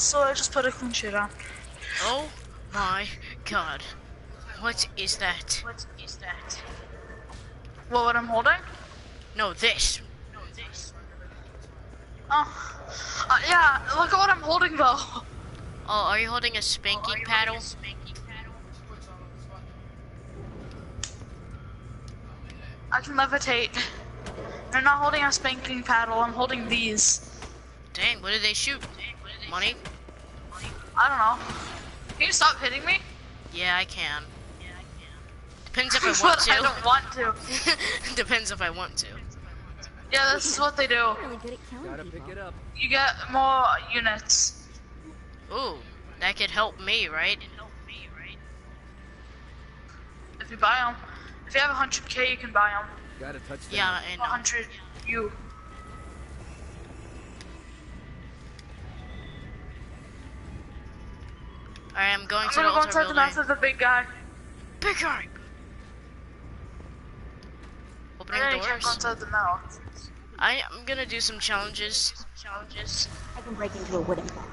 so I just put a clean sheet on. Oh my god. What is that? What is that? What I'm holding? No, this. Oh. Yeah, look at what I'm holding though. Oh, are you holding a spanking paddle? I can levitate. I'm not holding a spanking paddle, I'm holding these. Dang, what did they shoot? Money? I don't know. Can you stop hitting me? Yeah, I can. Depends if I want to. I don't want to. Depends if I want to. Yeah, this is what they do. Gotta pick it up. You get more units. Ooh, that could help me, right? If you buy them. If you have 100k, you can buy them. Gotta touch that. Yeah, I know. 100 you. Alright, I'm going I'm to the gonna go altar inside the building. mouth of the big guy. Big guy! Opening Yeah, you can't go doors. inside the mouth. I'm gonna do some challenges. I can break into a wooden box.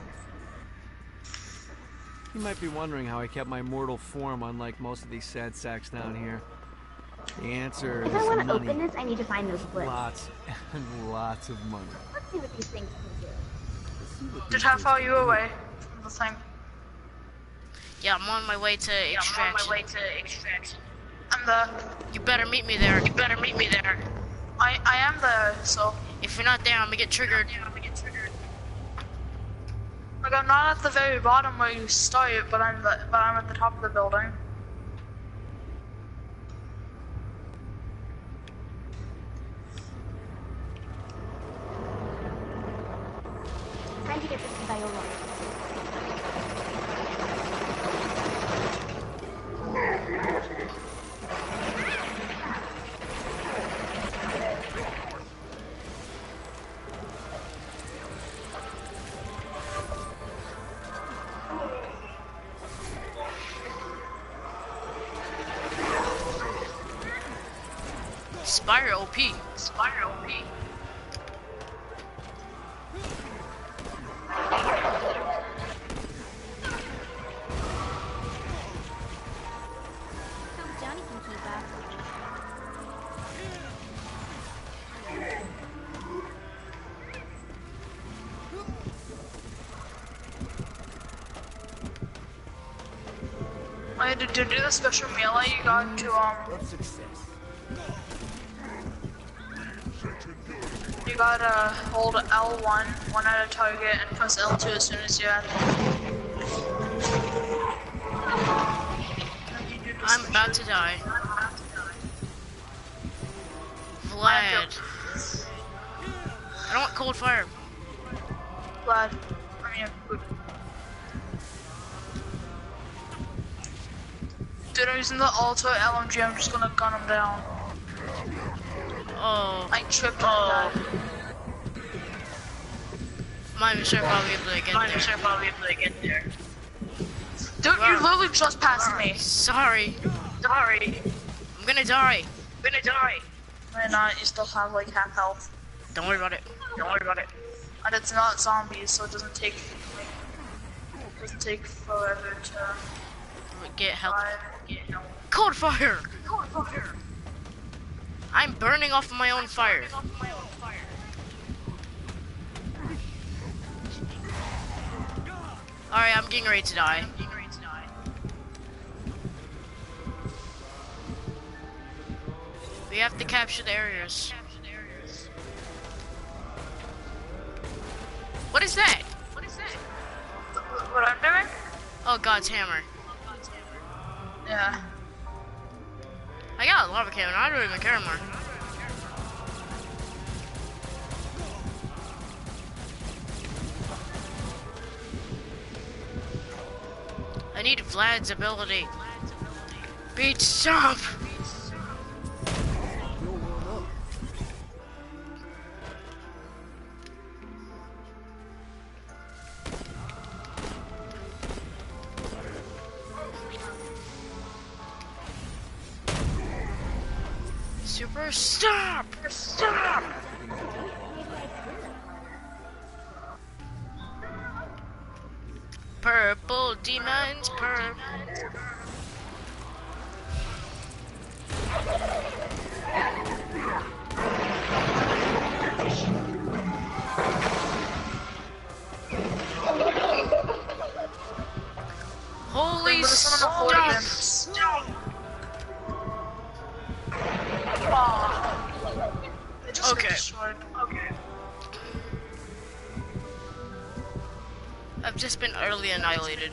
You might be wondering how I kept my mortal form unlike most of these sad sacks down here. The answer If is I want to money. open this, I need to find those blips. Lots and lots of money. Let's see what these things can do. Did how far are you away from the thing? Yeah, I'm on my way to extraction. I'm there. You better meet me there. I am there, so. If you're not there, I'm gonna get triggered. Like, I'm not at the very bottom where you start, but I'm at the top of the building. Time to get this to Viola. Spire OP. So Johnny can keep up. To do the special melee, you got to you gotta hold L1, one at a target, and press L2 as soon as you're at it. I'm about to die. Vlad. I don't want cold fire. Glad. Dude, I'm using the Alto LMG, I'm just gonna gun him down. Oh. I tripped on that. I'm not even sure if I'll be able to get there. Dude, you literally just passed me. Sorry. I'm gonna die. Why not? You still have like half health. Don't worry about it. And it's not zombies, so it doesn't take forever to Get help. die. Cold fire! I'm burning off my own fire. Alright, I'm getting ready to die. We have to capture the areas. What is that? What I'm doing? Oh, God's hammer. Yeah. I got a lava cannon. I don't even care anymore. I need Vlad's ability. Beat Stomp! Super stop! Purple demons, purple. Holy stuff! Okay. Okay. I've just been utterly annihilated.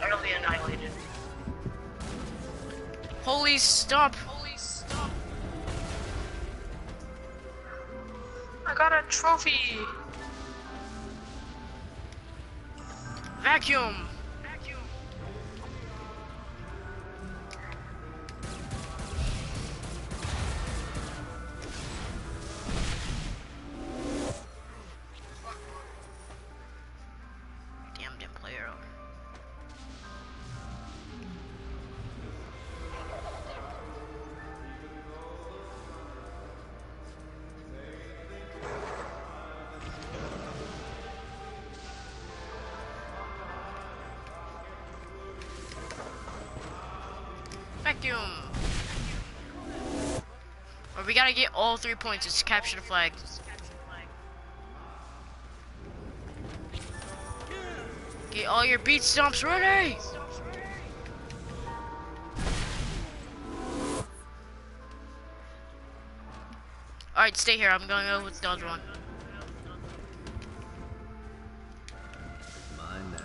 Holy stop! I got a trophy. Vacuum! Damn, didn't play her over. Vacuum! Or we gotta get all 3 points to capture the flag. Get all your beat stomps ready! Alright, stay here. I'm going over with Dodge one. Mine now.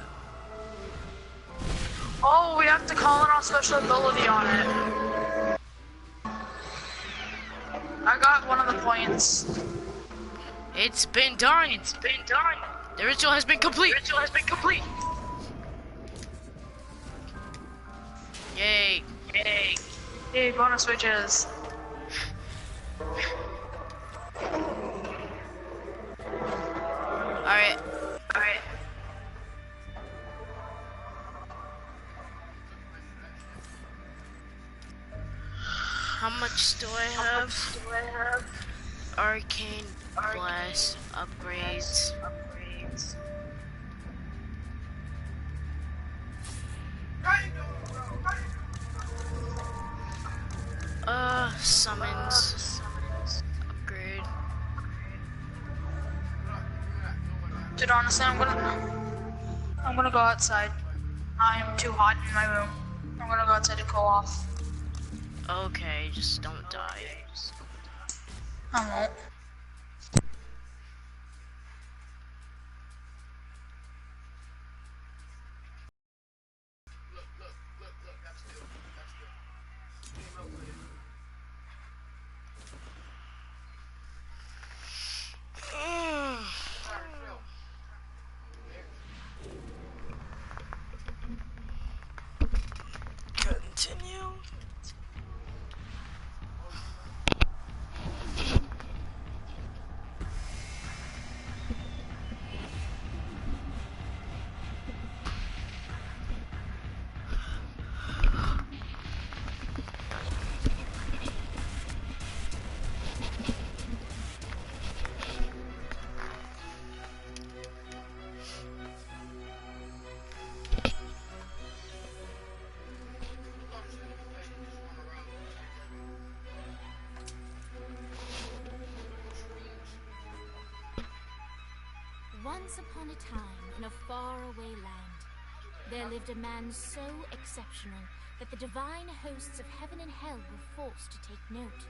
Oh, we have to call in our special ability on it. I got one of the points. It's been done! The ritual has been complete! Yay! Yay, bonus switches. Alright. How much do I have? Arcane Blast upgrades. Summons. Upgrade. Dude, honestly, I'm gonna go outside. I'm too hot in my room. I'm gonna go outside to cool off. Okay, just don't die. I won't. Continue. Once upon a time, in a faraway land, there lived a man so exceptional that the divine hosts of heaven and hell were forced to take note.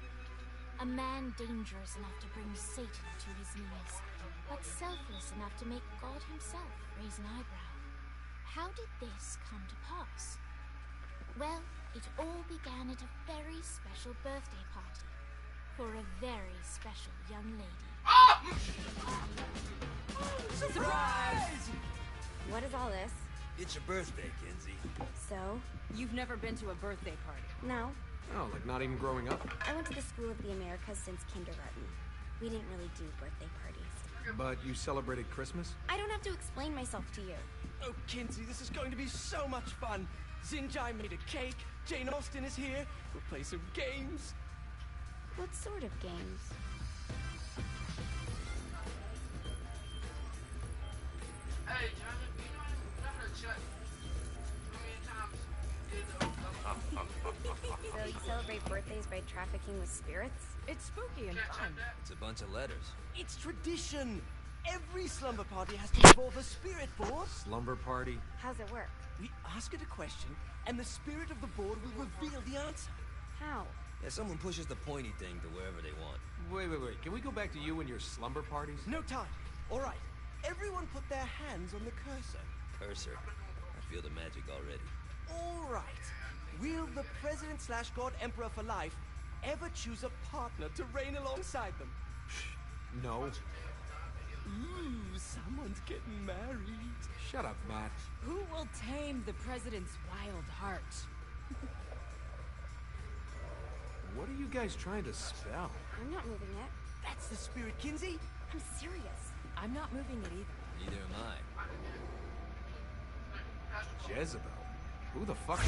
A man dangerous enough to bring Satan to his knees, but selfless enough to make God himself raise an eyebrow. How did this come to pass? Well, it all began at a very special birthday party for a very special young lady. Surprise! What is all this? It's your birthday, Kinsey. So? You've never been to a birthday party? No. Oh, like not even growing up? I went to the School of the Americas since kindergarten. We didn't really do birthday parties. But you celebrated Christmas? I don't have to explain myself to you. Oh, Kinsey, this is going to be so much fun. Zinjai made a cake. Jane Austen is here. We'll play some games. What sort of games? So you celebrate birthdays by trafficking with spirits? It's spooky and fun. It's a bunch of letters. It's tradition. Every slumber party has to involve a spirit board. Slumber party? How's it work? We ask it a question, and the spirit of the board will reveal the answer. How? Yeah, someone pushes the pointy thing to wherever they want. Wait. Can we go back to you and your slumber parties? No time. All right. Everyone put their hands on the cursor. Cursor. I feel the magic already. All right. Will the President/God Emperor for life ever choose a partner to reign alongside them? No. Ooh, someone's getting married. Shut up, Matt. Who will tame the president's wild heart? What are you guys trying to spell? I'm not moving it. That's the spirit, Kinsey. I'm serious. I'm not moving it either. Neither am I. Jezebel? Who the fuck is...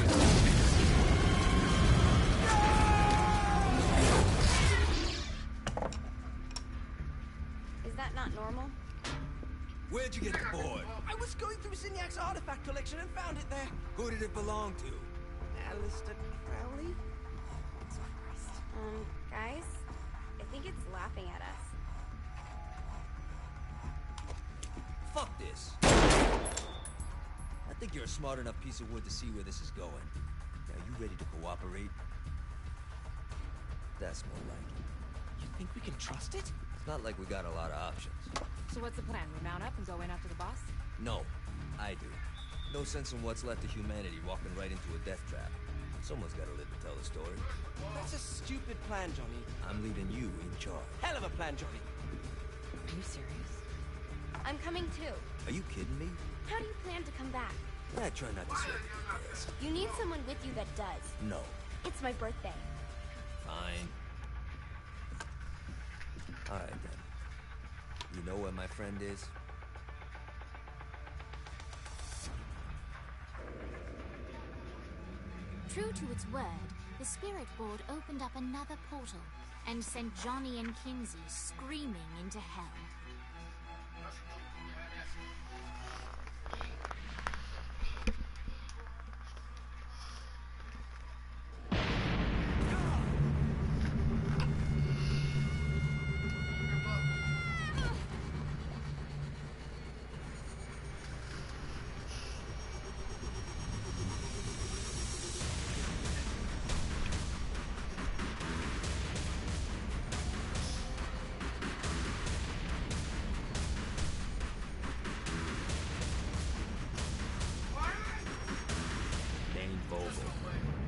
Is that not normal? Where'd you get the board? I was going through Zignac's artifact collection and found it there. Who did it belong to? Alistair Crowley? Guys, I think it's laughing at us. Fuck this. I think you're a smart enough piece of wood to see where this is going. Now, you ready to cooperate? That's more like it. You think we can trust it? It's not like we got a lot of options. So what's the plan? We mount up and go in after the boss? No, I do. No sense in what's left of humanity walking right into a death trap. Someone's got to live to tell the story. That's a stupid plan, Johnny. I'm leaving you in charge. Hell of a plan, Johnny. Are you serious? I'm coming too. Are you kidding me? How do you plan to come back? I try not to sweat the details. You need someone with you that does. No. It's my birthday. Fine. All right, then. You know where my friend is? True to its word, the spirit board opened up another portal and sent Johnny and Kinsey screaming into hell.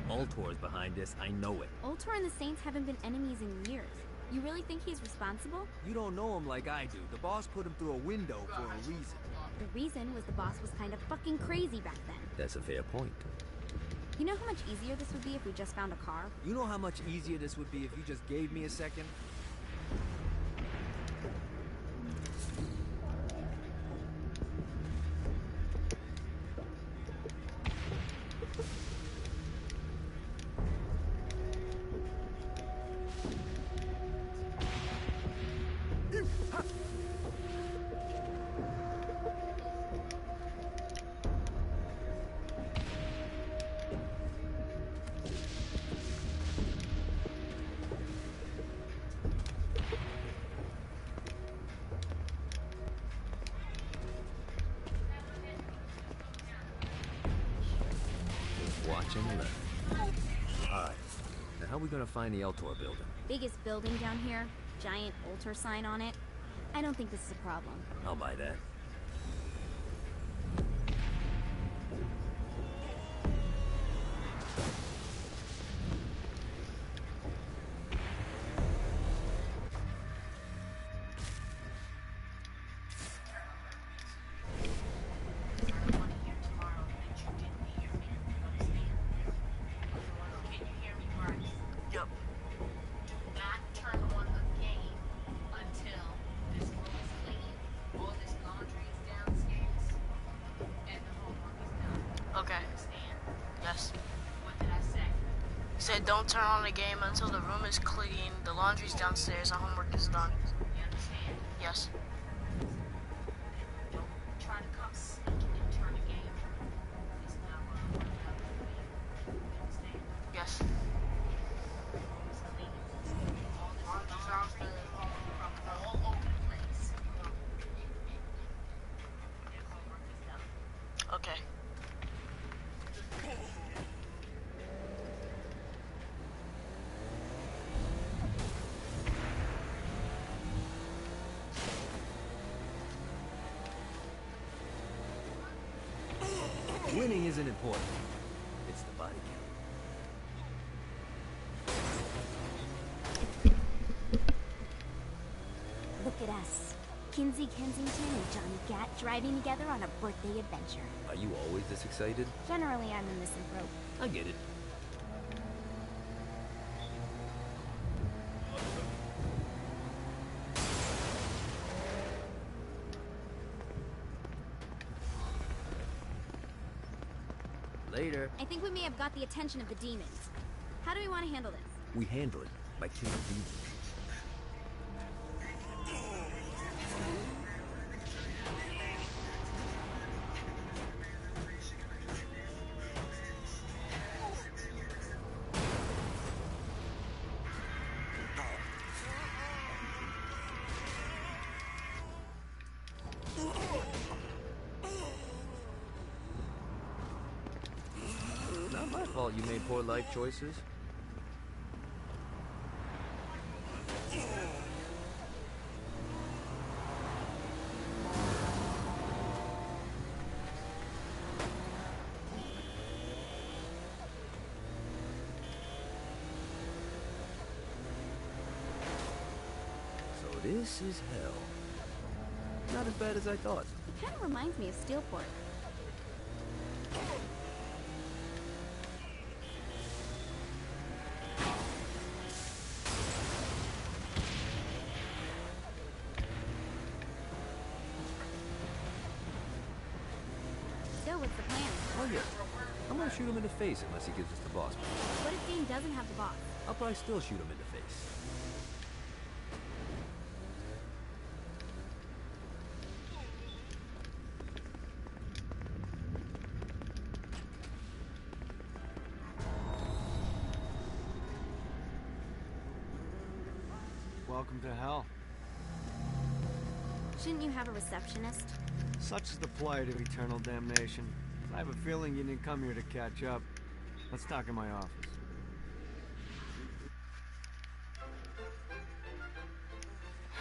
Ultor's behind this, I know it. Ultor and the Saints haven't been enemies in years. You really think he's responsible? You don't know him like I do. The boss put him through a window for a reason. The reason was the boss was kind of fucking crazy back then. That's a fair point. You know how much easier this would be if we just found a car? You know how much easier this would be if you just gave me a second? Watch and learn. Alright. Now how are we gonna find the Eltor building? Biggest building down here, giant Ultor sign on it. I don't think this is a problem. I'll buy that. Said don't turn on the game until the room is clean, the laundry's downstairs, and homework is done. You understand? Yes. Don't try to come sneaking and turn the game. It's not what I want to have. You understand? Okay. Winning isn't important. It's the body count. Look at us. Kinsey Kensington and Johnny Gat driving together on a birthday adventure. Are you always this excited? Generally, I'm a misanthrope. I get it. Later. I think we may have got the attention of the demons. How do we want to handle this? We handle it by killing demons. Not my fault you made poor life choices. So this is hell. Not as bad as I thought. It kind of reminds me of Steelport. So what's the plan? Oh yeah. I'm gonna shoot him in the face unless he gives us the boss. What if Dane doesn't have the boss? I'll probably still shoot him in the face. Welcome to hell. Shouldn't you have a receptionist? Such is the plight of eternal damnation. I have a feeling you didn't come here to catch up. Let's talk in my office.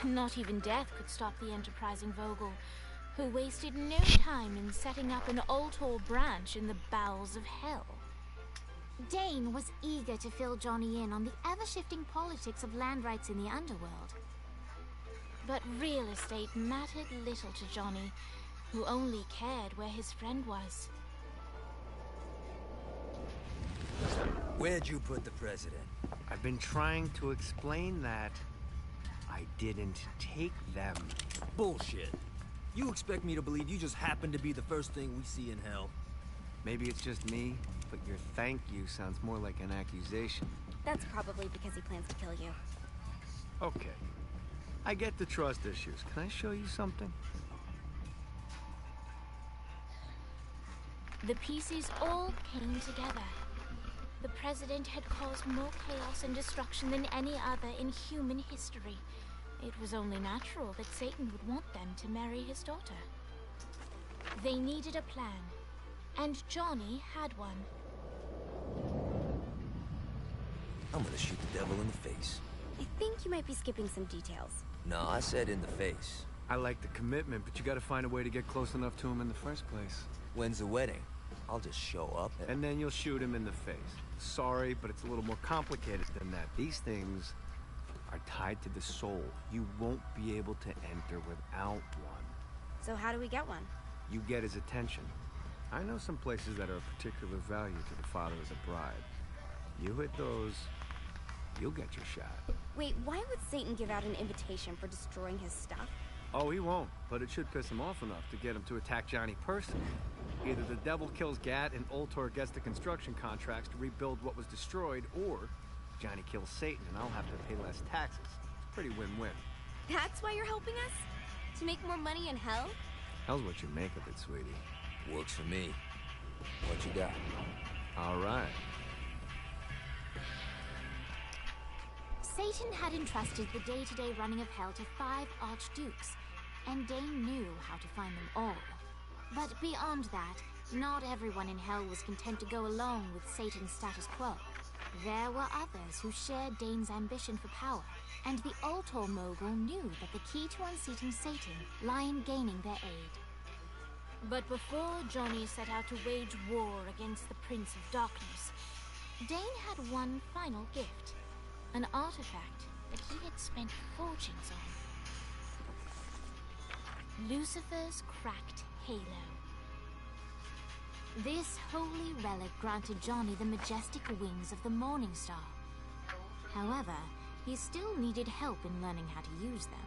Not even death could stop the enterprising Vogel, who wasted no time in setting up an Ultor branch in the bowels of hell. Dane was eager to fill Johnny in on the ever-shifting politics of land rights in the underworld. But real estate mattered little to Johnny, who only cared where his friend was. Where'd you put the president? I've been trying to explain that. I didn't take them. Bullshit. You expect me to believe you just happen to be the first thing we see in hell? Maybe it's just me, but your thank you sounds more like an accusation. That's probably because he plans to kill you. Okay. I get the trust issues. Can I show you something? The pieces all came together. The president had caused more chaos and destruction than any other in human history. It was only natural that Satan would want them to marry his daughter. They needed a plan, and Johnny had one. I'm gonna shoot the devil in the face. I think you might be skipping some details. No, I said in the face. I like the commitment, but you gotta find a way to get close enough to him in the first place. When's the wedding? I'll just show up And then you'll shoot him in the face. Sorry, but it's a little more complicated than that. These things are tied to the soul. You won't be able to enter without one. So how do we get one? You get his attention. I know some places that are of particular value to the father of the bride. You hit those, you'll get your shot. Wait, why would Satan give out an invitation for destroying his stuff? Oh, he won't, but it should piss him off enough to get him to attack Johnny personally. Either the devil kills Gat and Ultor gets the construction contracts to rebuild what was destroyed, or Johnny kills Satan and I'll have to pay less taxes. It's pretty win-win. That's why you're helping us? To make more money in hell? Hell's what you make of it, sweetie. Works for me. What you got? All right. Satan had entrusted the day-to-day running of hell to 5 archdukes, and Dane knew how to find them all. But beyond that, not everyone in Hell was content to go along with Satan's status quo. There were others who shared Dane's ambition for power, and the Ultor mogul knew that the key to unseating Satan lay in gaining their aid. But before Johnny set out to wage war against the Prince of Darkness, Dane had one final gift, an artifact that he had spent fortunes on. Lucifer's cracked halo. This holy relic granted Johnny the majestic wings of the Morning Star. However, he still needed help in learning how to use them.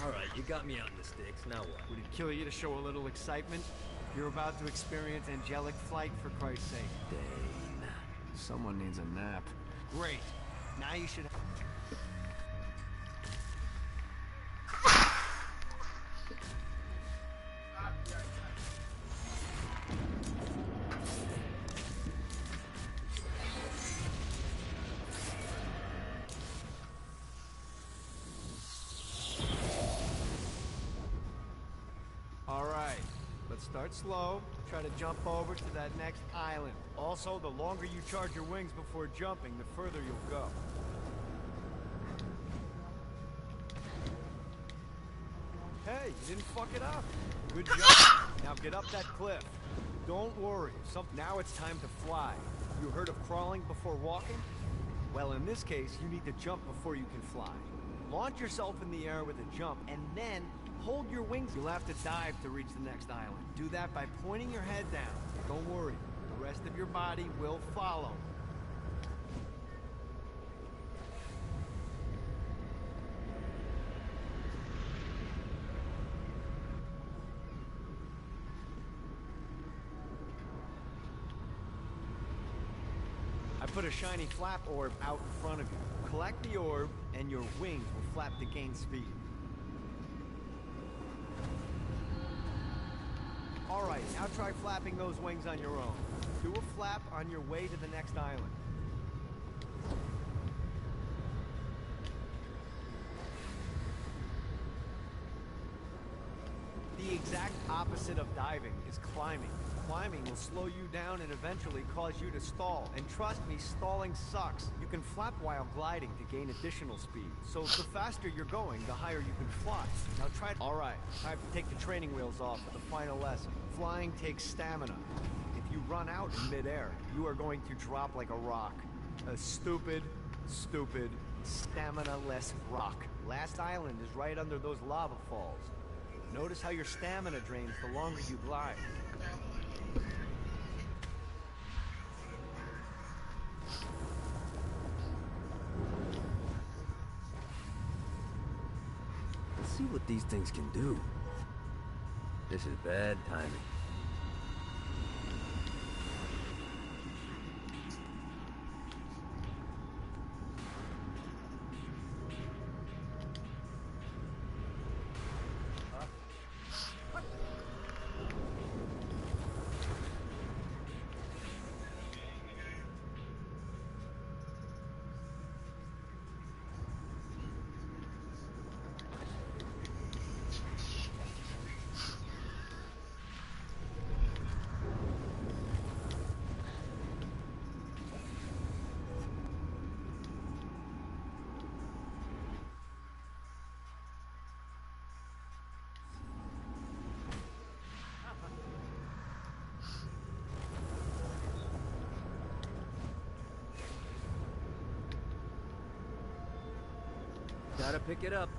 Alright, you got me out in the sticks, now what? Would it kill you to show a little excitement? You're about to experience angelic flight, for Christ's sake. Dane. Someone needs a nap. Great. Now you should... Alright, let's start slow. Try to jump over to that next island. Also, the longer you charge your wings before jumping, the further you'll go. Hey, you didn't fuck it up. Good job. Now get up that cliff. Don't worry. Now it's time to fly. You heard of crawling before walking? Well, in this case, you need to jump before you can fly. Launch yourself in the air with a jump, and then hold your wings. You'll have to dive to reach the next island. Do that by pointing your head down. Don't worry. The rest of your body will follow. I put a shiny flap orb out in front of you. Collect the orb, and your wings will flap to gain speed. Alright, now try flapping those wings on your own. Do a flap on your way to the next island. The exact opposite of diving is climbing. Climbing will slow you down and eventually cause you to stall. And trust me, stalling sucks. You can flap while gliding to gain additional speed. So the faster you're going, the higher you can fly. Now try... Alright, time to take the training wheels off for the final lesson. Flying takes stamina. If you run out in midair, you are going to drop like a rock. A stupid, stamina-less rock. Last island is right under those lava falls. Notice how your stamina drains the longer you glide. Let's see what these things can do. This is bad timing. Gotta pick it up.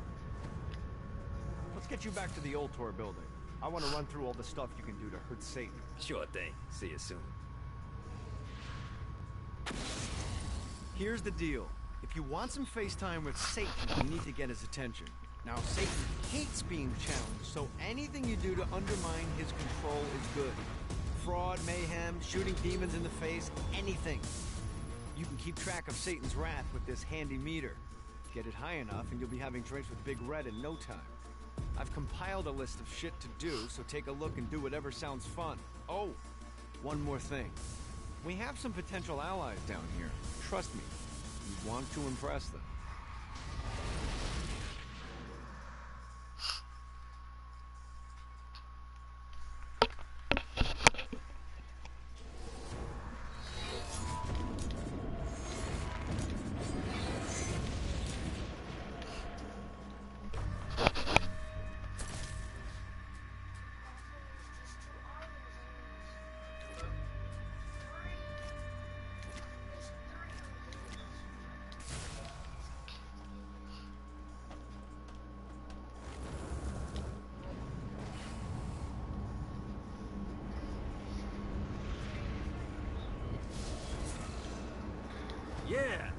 Let's get you back to the Ultor building. I want to run through all the stuff you can do to hurt Satan. Sure thing. See you soon. Here's the deal. If you want some FaceTime with Satan, you need to get his attention. Now, Satan hates being challenged, so anything you do to undermine his control is good. Fraud, mayhem, shooting demons in the face, anything. You can keep track of Satan's wrath with this handy meter. Get it high enough and you'll be having drinks with Big Red in no time. I've compiled a list of shit to do, so take a look and do whatever sounds fun. Oh, one more thing. We have some potential allies down here. Trust me, you want to impress them. Yeah!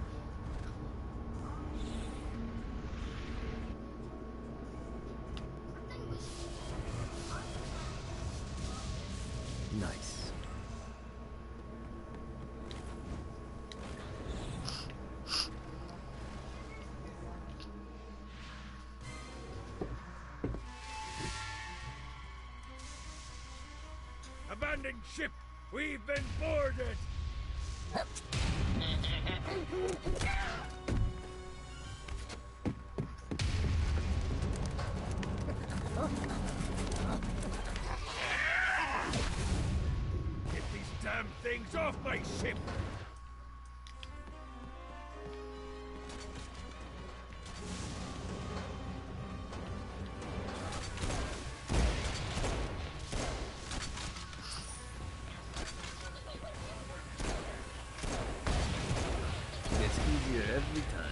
Nice. Abandoned ship! We've been boarded! Get these damn things off my ship! It's easier every time.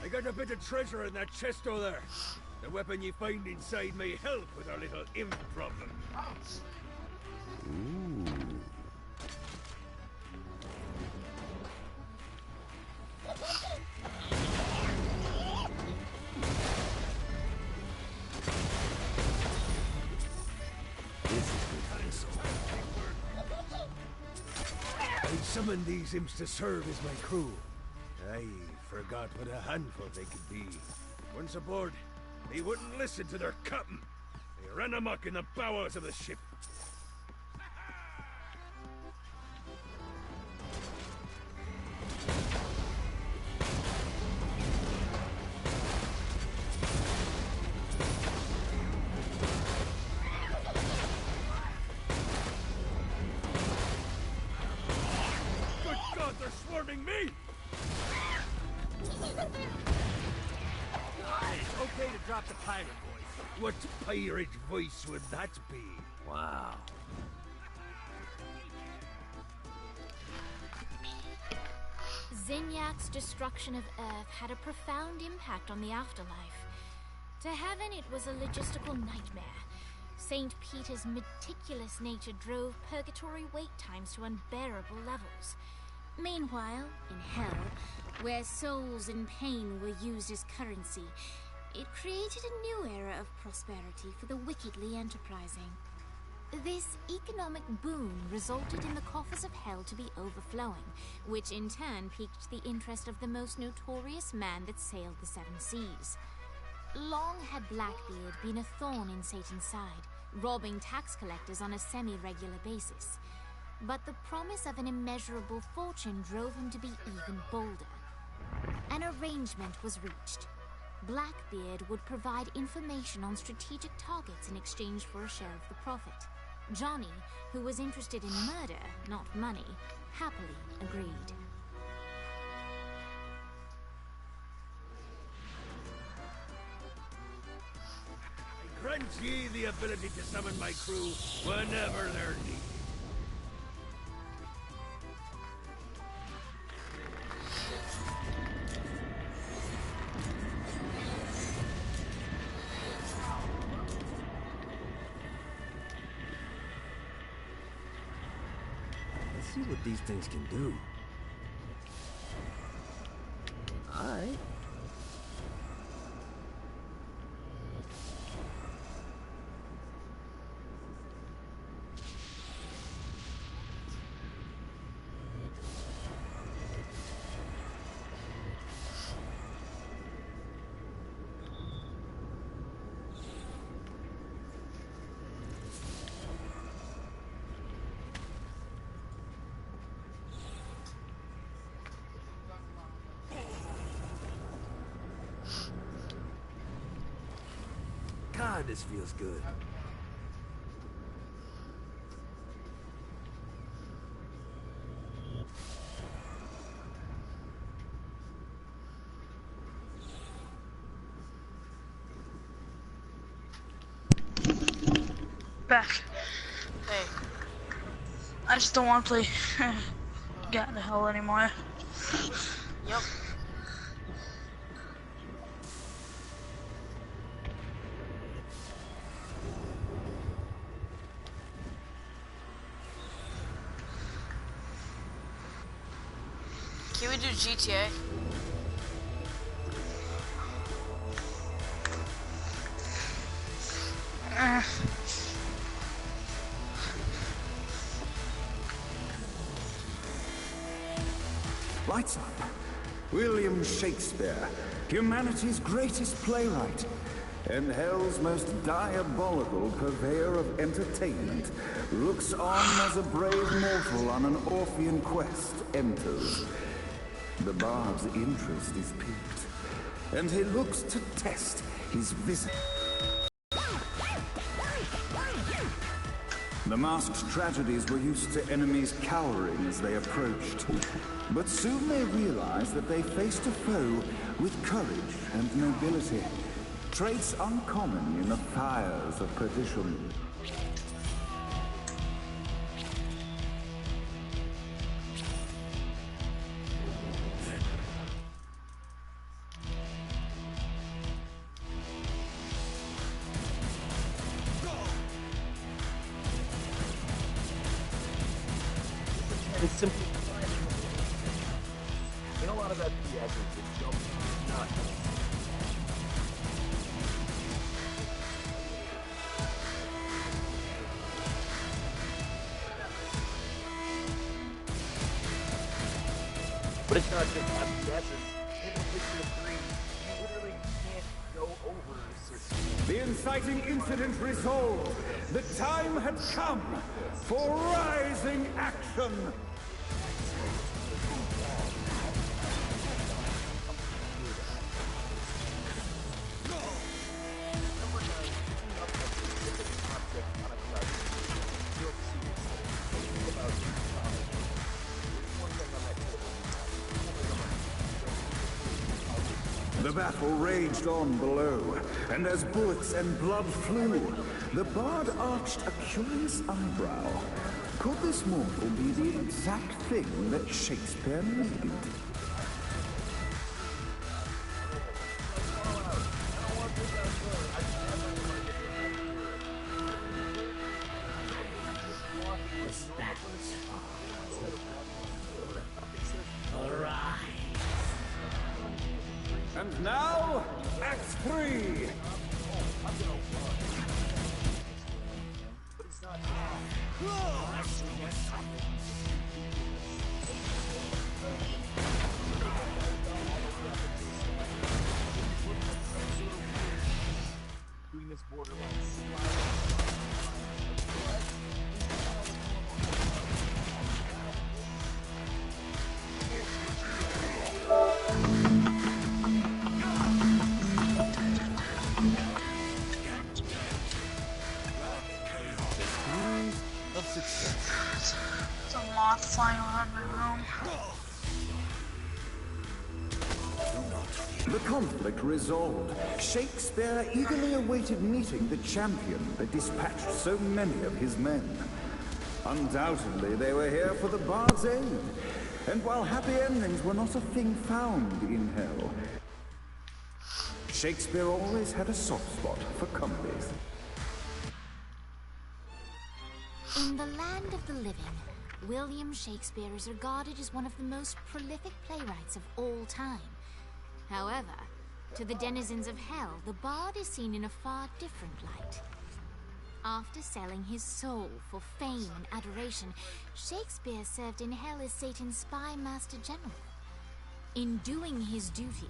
I got a bit of treasure in that chest over there. The weapon you find inside may help with our little imp problem. I summoned these imps to serve as my crew. I forgot what a handful they could be. Once aboard, they wouldn't listen to their captain. They ran amok in the bowels of the ship. Good God, they're swarming me! It's okay to drop the pirate voice. What pirate voice would that be? Wow. Zinyak's destruction of Earth had a profound impact on the afterlife. To heaven, it was a logistical nightmare. St. Peter's meticulous nature drove purgatory wait times to unbearable levels. Meanwhile, in hell, where souls in pain were used as currency, it created a new era of prosperity for the wickedly enterprising. This economic boom resulted in the coffers of hell to be overflowing, which in turn piqued the interest of the most notorious man that sailed the seven seas. Long had Blackbeard been a thorn in Satan's side, robbing tax collectors on a semi-regular basis. But the promise of an immeasurable fortune drove him to be even bolder. An arrangement was reached. Blackbeard would provide information on strategic targets in exchange for a share of the profit. Johnny, who was interested in murder, not money, happily agreed. I grant ye the ability to summon my crew whenever they're needed. see what these things can do. Alright. God, this feels good. Back. Hey. I just don't want to play Gat Out of Hell anymore. Yep. Can we do GTA? Lights up. William Shakespeare, humanity's greatest playwright, and hell's most diabolical purveyor of entertainment, looks on as a brave mortal on an Orphean quest enters. The bard's interest is piqued, and he looks to test his visit. The masked tragedies were used to enemies cowering as they approached, but soon they realized that they faced a foe with courage and nobility, traits uncommon in the fires of perdition. Simply in a lot of FPS it's so nuts. But it's not just FPS's. In Witcher 3, you literally can't go over certain. The inciting incident resolved. The time had come for rising action. The battle raged on below, and as bullets and blood flew, the bard arched a curious eyebrow. Could this mortal be the exact thing that Shakespeare needed? And now, Act 3! Doing this borderline. It's a moth flying around my room. The conflict resolved. Shakespeare eagerly awaited meeting the champion that dispatched so many of his men. Undoubtedly, they were here for the bard's aid. And while happy endings were not a thing found in hell, Shakespeare always had a soft spot for comedies. In the land of the living William Shakespeare is regarded as one of the most prolific playwrights of all time. However, to the denizens of hell, the bard is seen in a far different light. After selling his soul for fame and adoration, Shakespeare served in hell as Satan's spy master general. In doing his duty,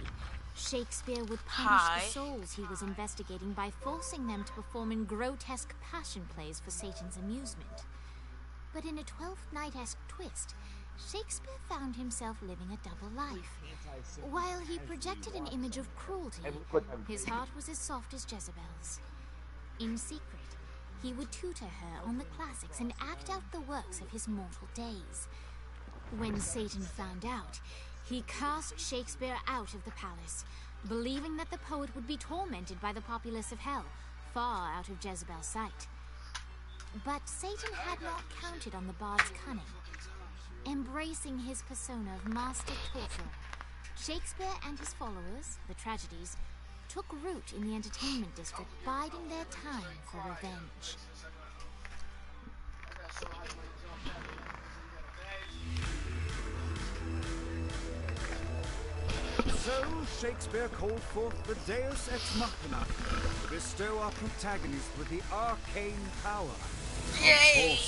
Shakespeare would punish the souls he was investigating by forcing them to perform in grotesque passion plays for Satan's amusement. But in a Twelfth Night-esque twist, Shakespeare found himself living a double life. While he projected an image of cruelty, his heart was as soft as Jezebel's. In secret, he would tutor her on the classics and act out the works of his mortal days. When Satan found out, he cast Shakespeare out of the palace, believing that the poet would be tormented by the populace of hell, far out of Jezebel's sight. But Satan had not counted on the bard's cunning. Embracing his persona of master torturer, Shakespeare and his followers, the tragedies, took root in the entertainment district, biding their time for revenge. So Shakespeare called forth the Deus Ex Machina to bestow our protagonist with the arcane power. Yay!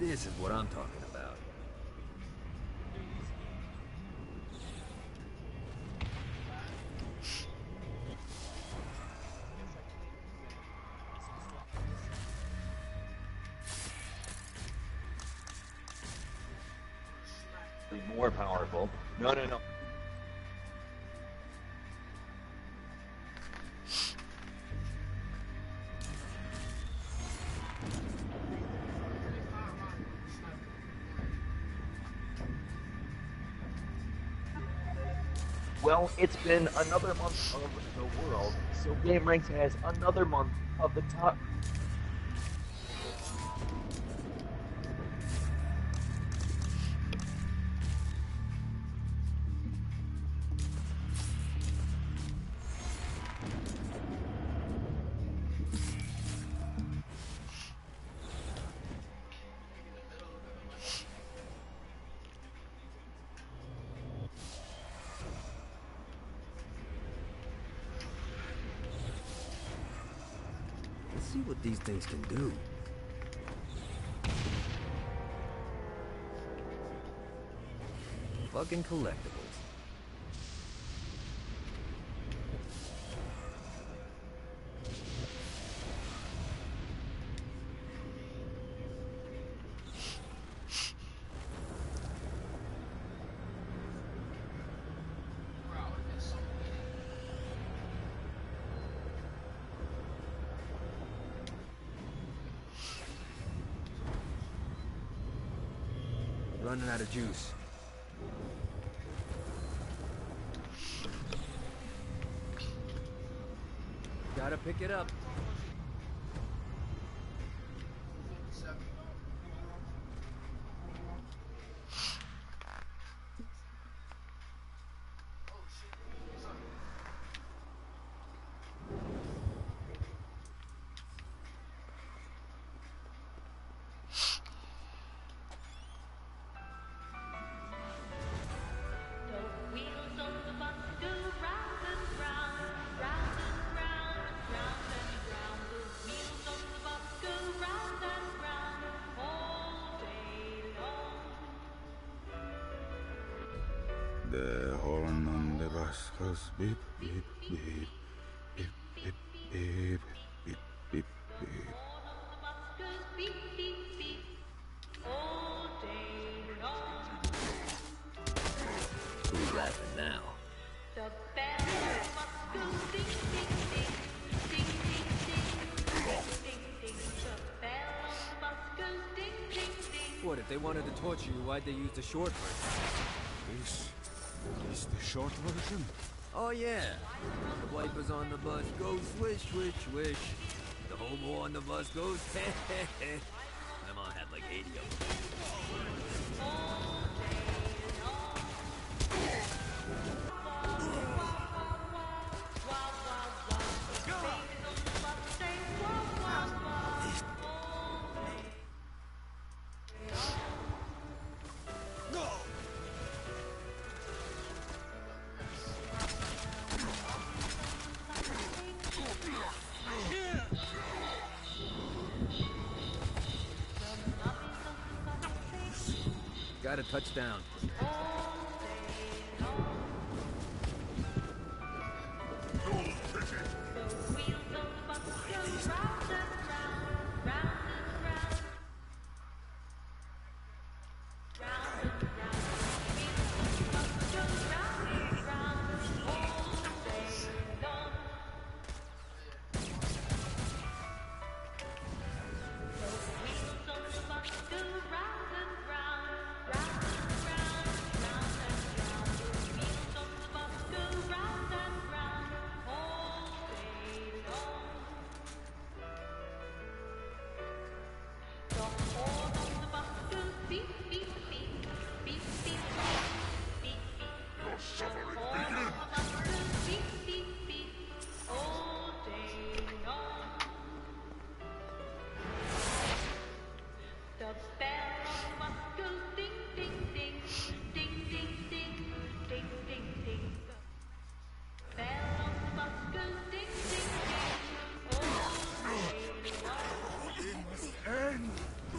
This is what I'm talking about. More powerful. No, no, no. Well, it's been another month of the world, so Game Ranks has another month of the top. See what these things can do. Fucking collectibles. Running out of juice. Gotta pick it up. The horn on the bus goes beep, beep, beep, beep, beep, beep, beep, beep, beep. Who's laughing now? What, if they wanted to torture you, why'd they use the short version? Is the short version? Oh yeah. The wipers on the bus go swish, swish, swish. The hobo on the bus goes heh heh heh. My mom had like 80 of them. Got a touchdown.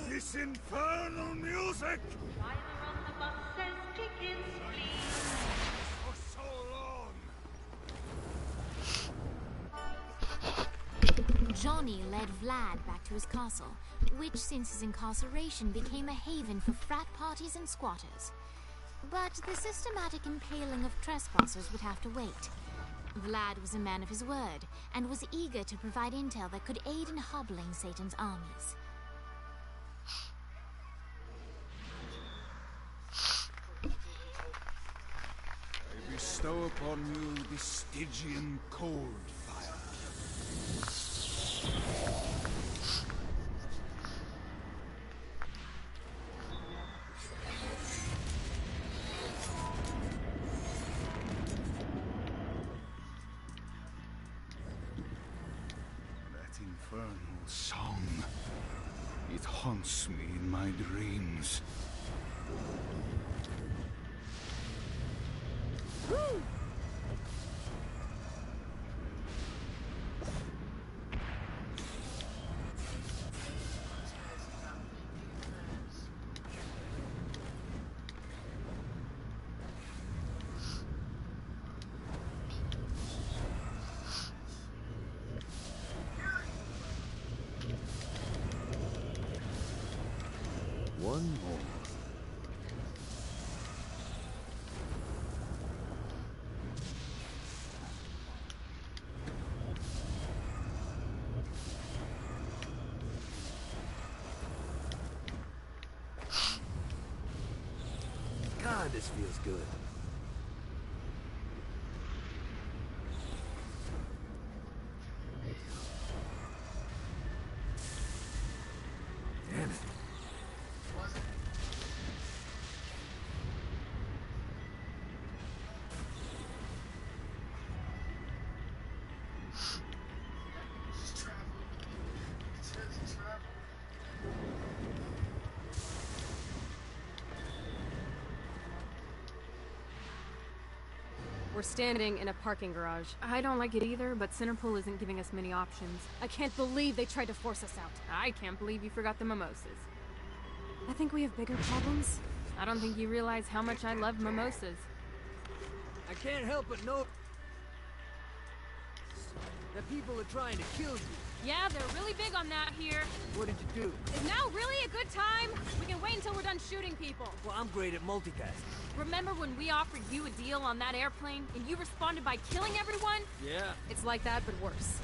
This infernal music! For so long! Johnny led Vlad back to his castle, which since his incarceration became a haven for frat parties and squatters. But the systematic impaling of trespassers would have to wait. Vlad was a man of his word, and was eager to provide intel that could aid in hobbling Satan's armies. I bestow upon you the Stygian cold fire. That infernal song, it haunts me in my dreams. One more. God, this feels good. Damn it. We're standing in a parking garage. I don't like it either, but Centerpool isn't giving us many options. I can't believe they tried to force us out. I can't believe you forgot the mimosas. I think we have bigger problems. I don't think you realize how much I love mimosas. I can't help but know that people are trying to kill you. Yeah, they're really big on that here. What did you do? Is now really a good time? We can wait until we're done shooting people. Well, I'm great at multitasking. Remember when we offered you a deal on that airplane, and you responded by killing everyone? Yeah. It's like that, but worse.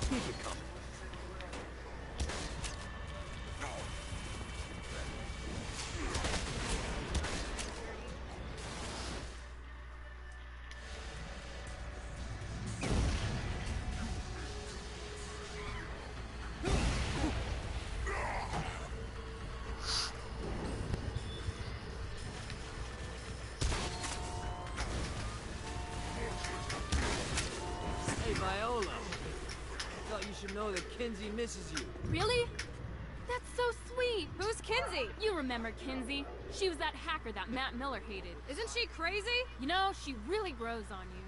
Keep it coming. Hey, Viola. Thought you should know that Kinsey misses you. Really? That's so sweet. Who's Kinsey? You remember Kinsey. She was that hacker that Matt Miller hated. Isn't she crazy? You know, she really grows on you.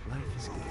Life is good.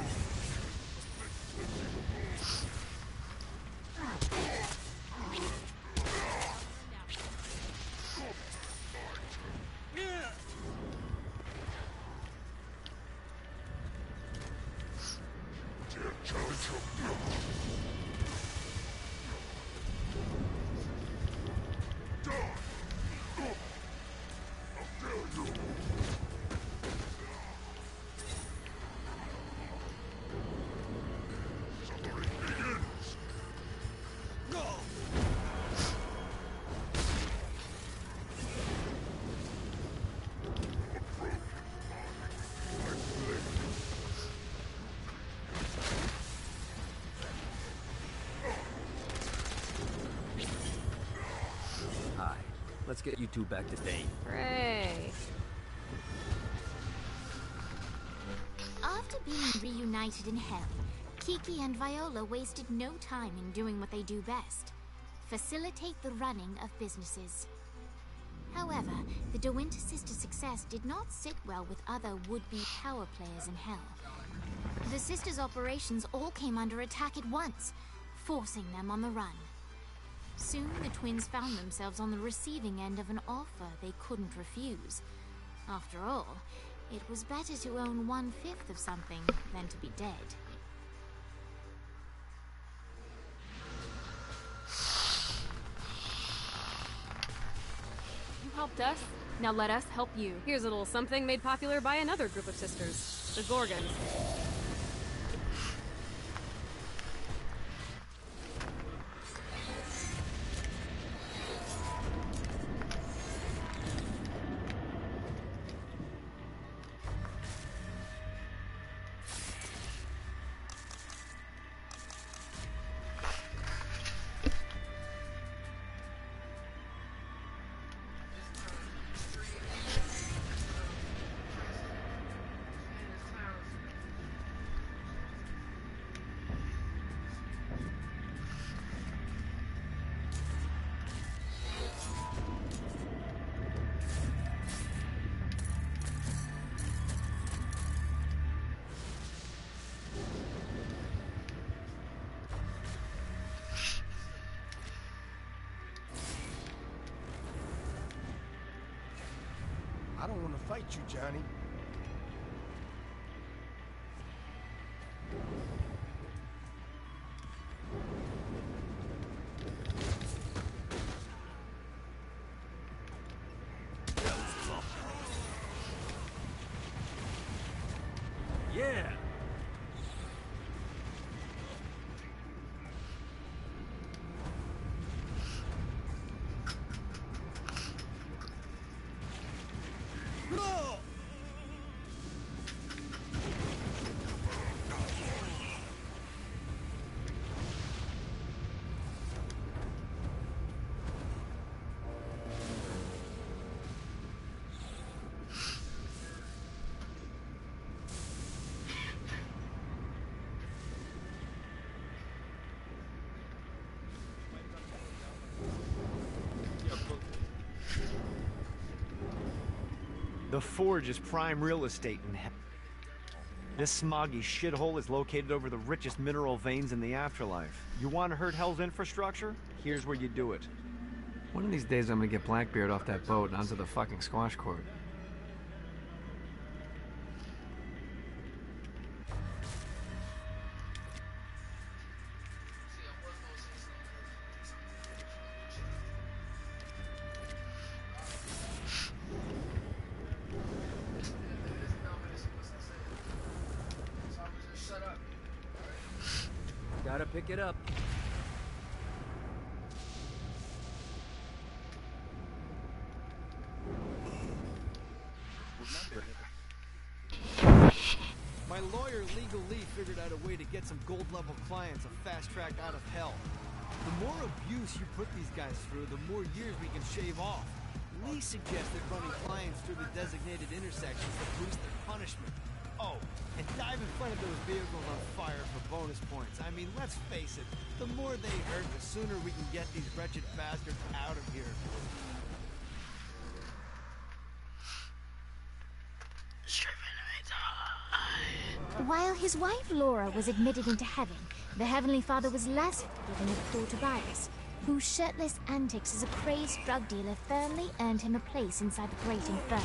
Let's get you two back to Dane. Hooray. After being reunited in hell, Kiki and Viola wasted no time in doing what they do best: facilitate the running of businesses. However, the De Winter sisters' success did not sit well with other would-be power players in hell. The sisters' operations all came under attack at once, forcing them on the run. Soon, the twins found themselves on the receiving end of an offer they couldn't refuse. After all, it was better to own 1/5 of something than to be dead. You helped us, now let us help you. Here's a little something made popular by another group of sisters, the Gorgons. I don't want to fight you, Johnny. Yeah! The Forge is prime real estate in hell. This smoggy shithole is located over the richest mineral veins in the afterlife. You want to hurt Hell's infrastructure? Here's where you do it. One of these days I'm gonna get Blackbeard off that boat and onto the fucking squash court. Gotta pick it up. My lawyer, Legal Lee, figured out a way to get some gold-level clients a fast track out of hell. The more abuse you put these guys through, the more years we can shave off. Lee suggested running clients through the designated intersections to boost their punishment. Oh, and dive in front of those vehicles on fire for bonus points. I mean, let's face it, the more they hurt, the sooner we can get these wretched bastards out of here. While his wife Laura was admitted into heaven, the Heavenly Father was less forgiving of poor Tobias, whose shirtless antics as a crazed drug dealer firmly earned him a place inside the Great Inferno.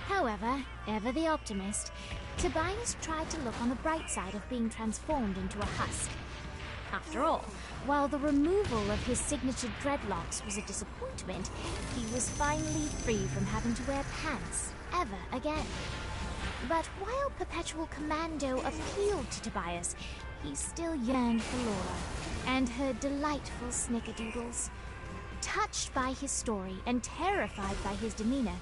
However, ever the optimist, Tobias tried to look on the bright side of being transformed into a husk. After all, while the removal of his signature dreadlocks was a disappointment, he was finally free from having to wear pants ever again. But while Perpetual Commando appealed to Tobias, he still yearned for Laura and her delightful snickerdoodles. Touched by his story and terrified by his demeanor,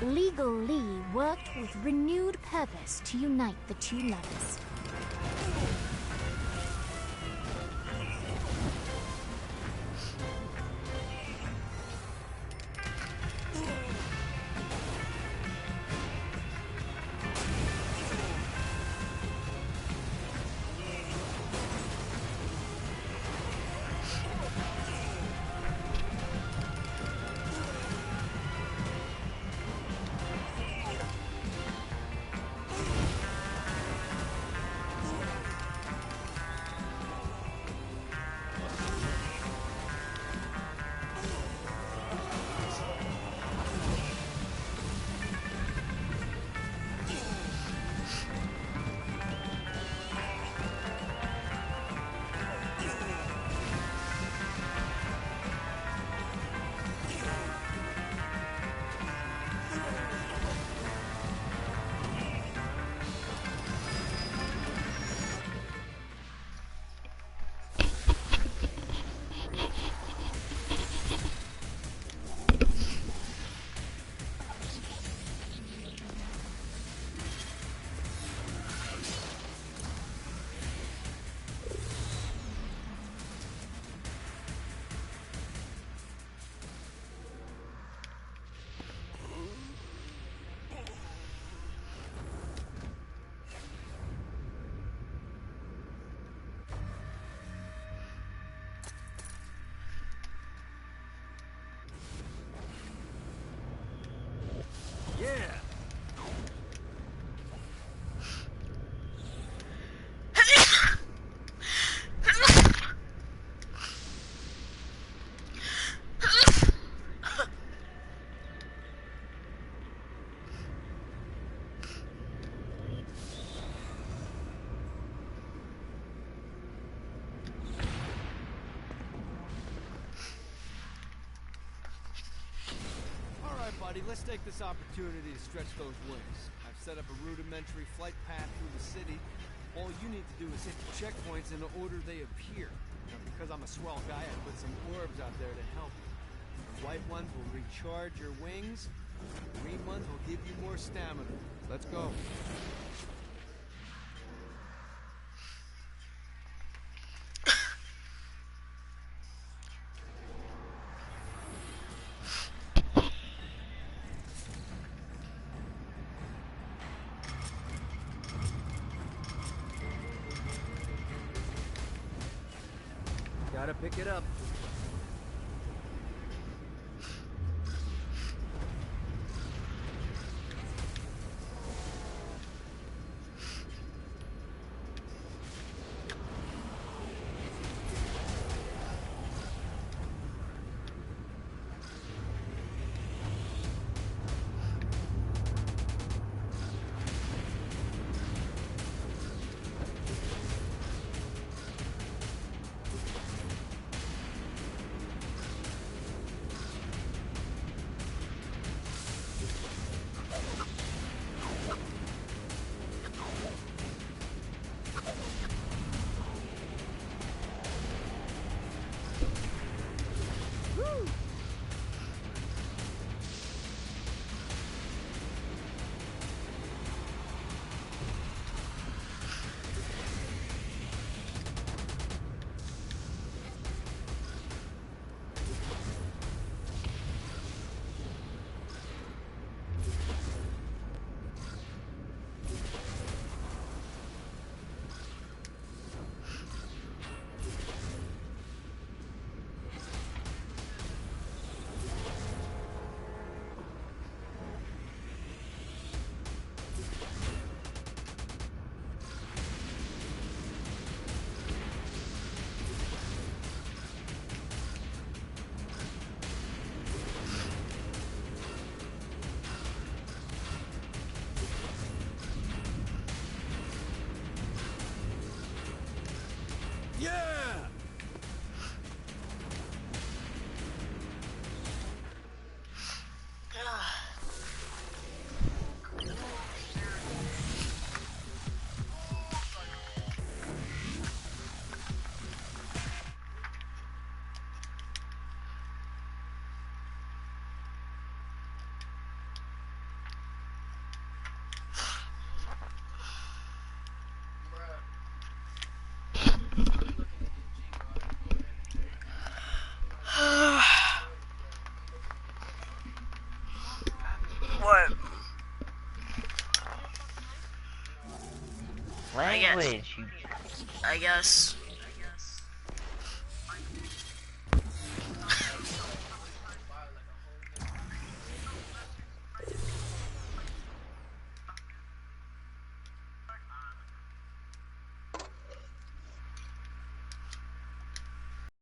Legal Lee worked with renewed purpose to unite the two lovers. let's take this opportunity to stretch those wings. I've set up a rudimentary flight path through the city. All you need to do is hit the checkpoints in the order they appear. Now, because I'm a swell guy, I put some orbs out there to help you. The white ones will recharge your wings. The green ones will give you more stamina. Let's go. Gotta pick it up. Yeah! What? Language. I guess